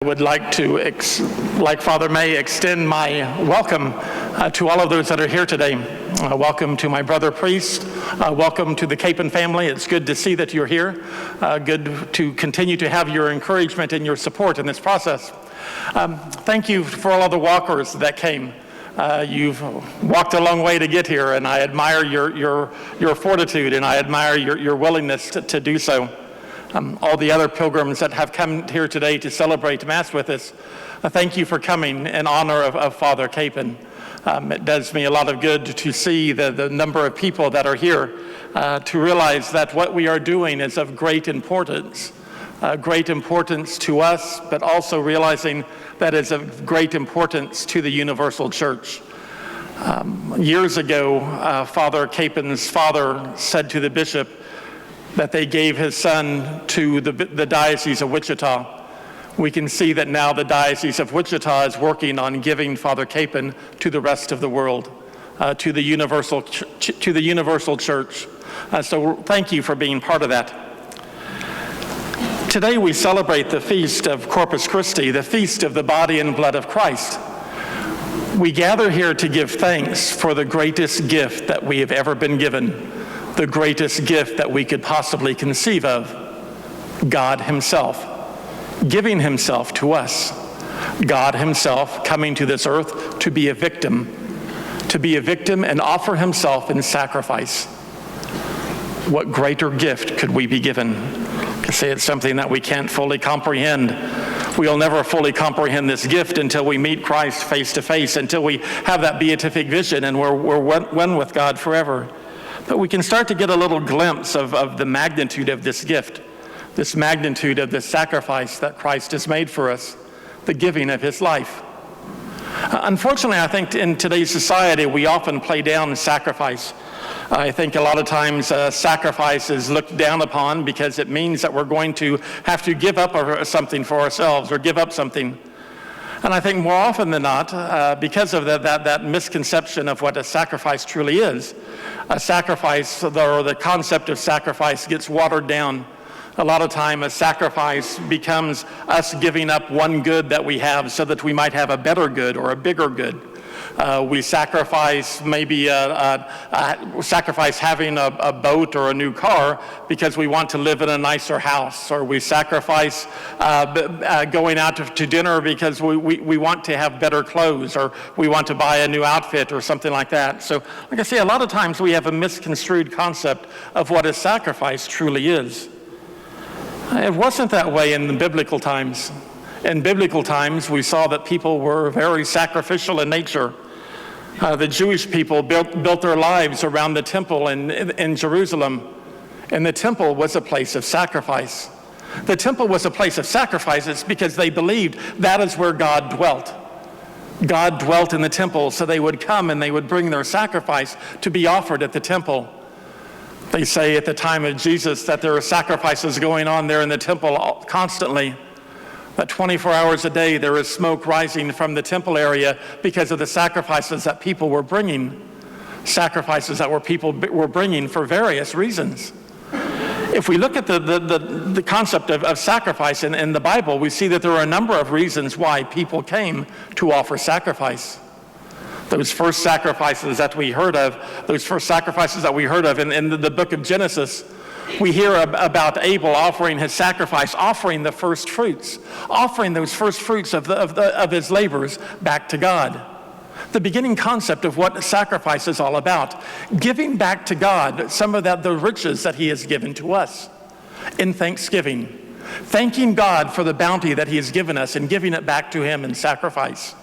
would like to, like Father May, extend my welcome to all of those that are here today. Welcome to my brother priest. Welcome to the Kapaun family. It's good to see that you're here. Good to continue to have your encouragement and your support in this process. Thank you for all of the walkers that came. You've walked a long way to get here, and I admire your fortitude, and I admire your willingness to do so. All the other pilgrims that have come here today to celebrate Mass with us, thank you for coming in honor of Father Kapaun. It does me a lot of good to see the number of people that are here, to realize that what we are doing is of great importance to us, but also realizing that it's of great importance to the universal church. Years ago, Father Kapaun's father said to the bishop that they gave his son to the Diocese of Wichita. We can see that now the Diocese of Wichita is working on giving Father Kapaun to the rest of the world, to the universal church. So thank you for being part of that. Today we celebrate the feast of Corpus Christi, the feast of the body and blood of Christ. We gather here to give thanks for the greatest gift that we have ever been given, the greatest gift that we could possibly conceive of, God himself, giving himself to us. God himself coming to this earth to be a victim and offer himself in sacrifice. What greater gift could we be given? I say it's something that we can't fully comprehend. We'll never fully comprehend this gift until we meet Christ face to face, until we have that beatific vision and we're one with God forever. But we can start to get a little glimpse of the magnitude of this gift, this magnitude of the sacrifice that Christ has made for us, the giving of his life. Unfortunately, I think in today's society, we often play down sacrifice. I think a lot of times sacrifice is looked down upon because it means that we're going to have to give up something for ourselves or give up something. And I think more often than not, because of that misconception of what a sacrifice truly is, a sacrifice, or the concept of sacrifice gets watered down. A lot of time a sacrifice becomes us giving up one good that we have so that we might have a better good or a bigger good. We sacrifice sacrifice having a boat or a new car because we want to live in a nicer house, or we sacrifice going out to dinner because we want to have better clothes, or we want to buy a new outfit or something like that. So like I say, a lot of times we have a misconstrued concept of what a sacrifice truly is. It wasn't that way in the biblical times. In biblical times, we saw that people were very sacrificial in nature. The Jewish people built their lives around the temple in Jerusalem, and the temple was a place of sacrifice. The temple was a place of sacrifices because they believed that is where God dwelt. God dwelt in the temple, so they would come and they would bring their sacrifice to be offered at the temple. They say at the time of Jesus that there were sacrifices going on there in the temple constantly. That 24 hours a day there is smoke rising from the temple area because of the sacrifices that people were bringing. Sacrifices that people were bringing for various reasons. If we look at the concept of sacrifice in the Bible, we see that there are a number of reasons why people came to offer sacrifice. Those first sacrifices that we heard of in the book of Genesis, we hear about Abel offering his sacrifice, offering the first fruits, offering those first fruits of his labors back to God. The beginning concept of what sacrifice is all about, giving back to God some of the riches that he has given to us in thanksgiving, thanking God for the bounty that he has given us and giving it back to him in sacrifice.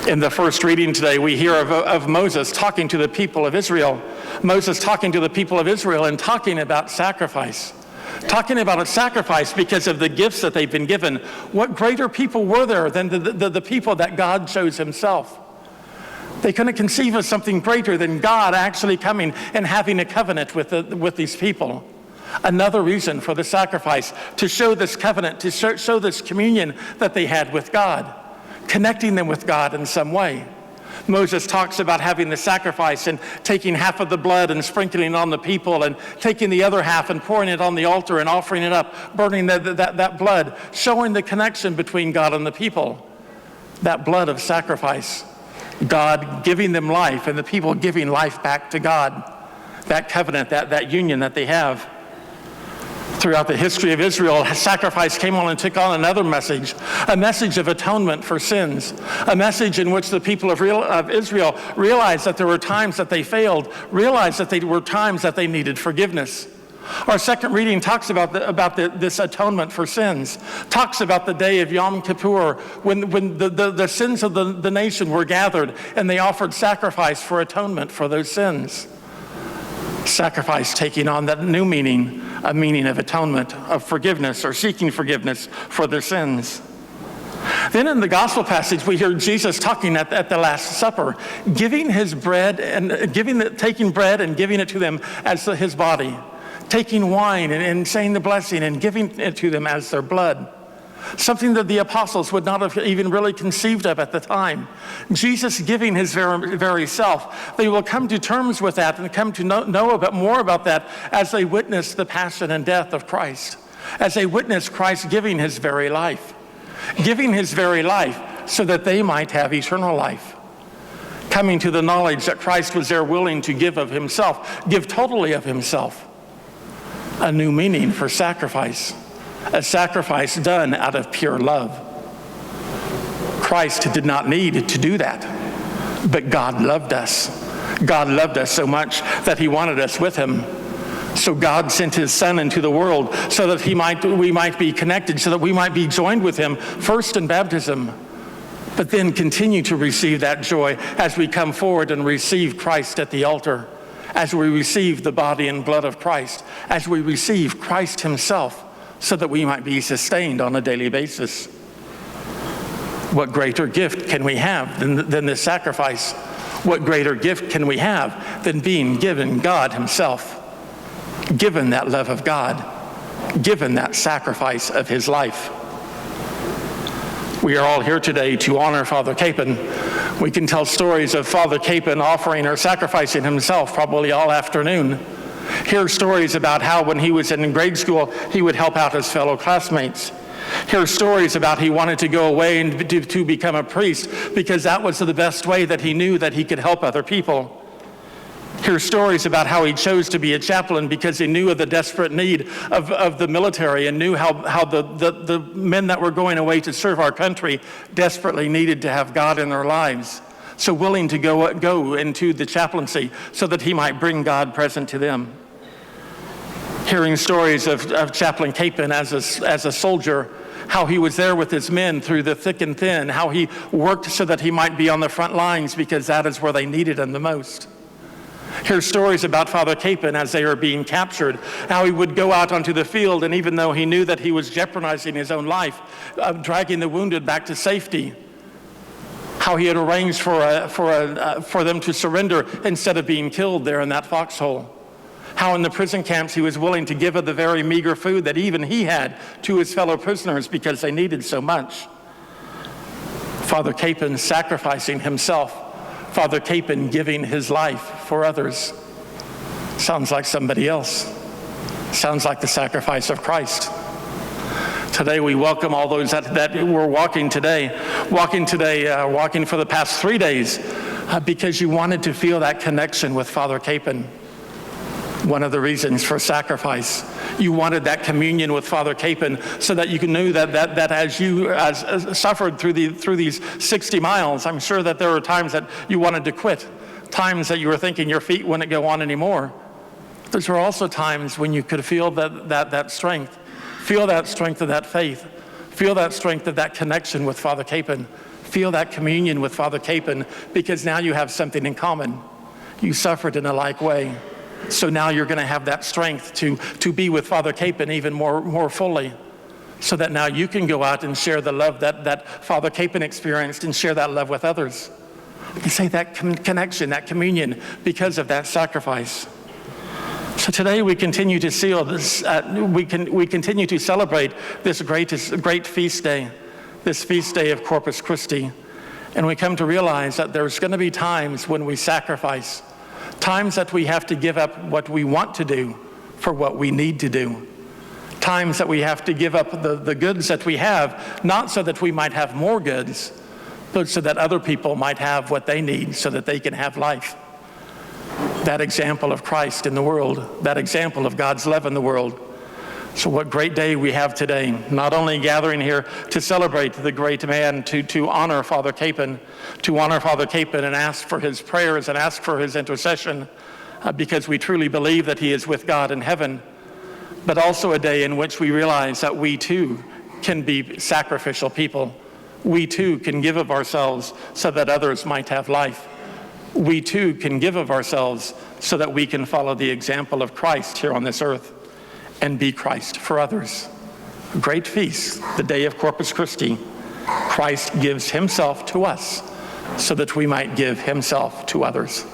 In the first reading today, we hear of Moses talking to the people of Israel. Moses talking to the people of Israel and talking about sacrifice. Talking about a sacrifice because of the gifts that they've been given. What greater people were there than the people that God chose himself? They couldn't conceive of something greater than God actually coming and having a covenant with these people. Another reason for the sacrifice, to show this covenant, to show this communion that they had with God, connecting them with God in some way. Moses talks about having the sacrifice and taking half of the blood and sprinkling it on the people, and taking the other half and pouring it on the altar and offering it up, burning that blood, showing the connection between God and the people. That blood of sacrifice, God giving them life and the people giving life back to God. That covenant, that union that they have. Throughout the history of Israel, sacrifice came on and took on another message, a message of atonement for sins, a message in which the people of Israel realized that there were times that they failed, realized that there were times that they needed forgiveness. Our second reading talks about this atonement for sins, talks about the day of Yom Kippur, when the sins of the nation were gathered and they offered sacrifice for atonement for those sins. Sacrifice taking on that new meaning, a meaning of atonement, of forgiveness, or seeking forgiveness for their sins. Then in the gospel passage, we hear Jesus talking at the Last Supper, giving his bread and taking bread and giving it to them as his body, taking wine and saying the blessing and giving it to them as their blood. Something that the apostles would not have even really conceived of at the time. Jesus giving his very self. They will come to terms with that and come to know more about that as they witness the passion and death of Christ, as they witness Christ giving his very life so that they might have eternal life. Coming to the knowledge that Christ was there willing to give of himself, give totally of himself. A new meaning for sacrifice. A sacrifice done out of pure love. Christ did not need to do that, but God loved us. God loved us so much that he wanted us with him. So God sent his Son into the world so that we might be connected, so that we might be joined with him, first in baptism, but then continue to receive that joy as we come forward and receive Christ at the altar, as we receive the body and blood of Christ, as we receive Christ himself, so that we might be sustained on a daily basis. What greater gift can we have than this sacrifice? What greater gift can we have than being given God himself, given that love of God, given that sacrifice of his life? We are all here today to honor Father Kapaun. We can tell stories of Father Kapaun offering or sacrificing himself probably all afternoon. Hear stories about how when he was in grade school, he would help out his fellow classmates. Hear stories about he wanted to go away and to become a priest because that was the best way that he knew that he could help other people. Hear stories about how he chose to be a chaplain because he knew of the desperate need of the military and knew how the men that were going away to serve our country desperately needed to have God in their lives. So willing to go into the chaplaincy so that he might bring God present to them. Hearing stories of Chaplain Kapaun as a soldier, how he was there with his men through the thick and thin, how he worked so that he might be on the front lines because that is where they needed him the most. Hear stories about Father Kapaun as they are being captured, how he would go out onto the field, and even though he knew that he was jeopardizing his own life, dragging the wounded back to safety, how he had arranged for them to surrender instead of being killed there in that foxhole. How in the prison camps he was willing to give of the very meager food that even he had to his fellow prisoners because they needed so much. Father Kapaun sacrificing himself. Father Kapaun giving his life for others. Sounds like somebody else. Sounds like the sacrifice of Christ. Today we welcome all those that were walking for the past 3 days because you wanted to feel that connection with Father Kapaun. One of the reasons for sacrifice. You wanted that communion with Father Kapaun so that you knew that as you suffered through these 60 miles, I'm sure that there were times that you wanted to quit, times that you were thinking your feet wouldn't go on anymore. Those were also times when you could feel that strength, feel that strength of that faith, feel that strength of that connection with Father Kapaun, feel that communion with Father Kapaun, because now you have something in common. You suffered in a like way. So now you're going to have that strength to be with Father Kapaun even more fully, so that now you can go out and share the love that Father Kapaun experienced and share that love with others. You can say that connection, that communion, because of that sacrifice. So today we continue to seal this. We continue to celebrate this great feast day, this feast day of Corpus Christi, And we come to realize that there's going to be times when we sacrifice, times that we have to give up what we want to do for what we need to do, times that we have to give up the goods that we have, not so that we might have more goods, but so that other people might have what they need so that they can have life. That example of Christ in the world, that example of God's love in the world. So what great day we have today, not only gathering here to celebrate the great man, to honor Father Kapaun, and ask for his prayers and ask for his intercession, because we truly believe that he is with God in heaven, but also a day in which we realize that we too can be sacrificial people. We too can give of ourselves so that others might have life. We too can give of ourselves so that we can follow the example of Christ here on this earth and be Christ for others. A great feast, the day of Corpus Christi. Christ gives himself to us so that we might give himself to others.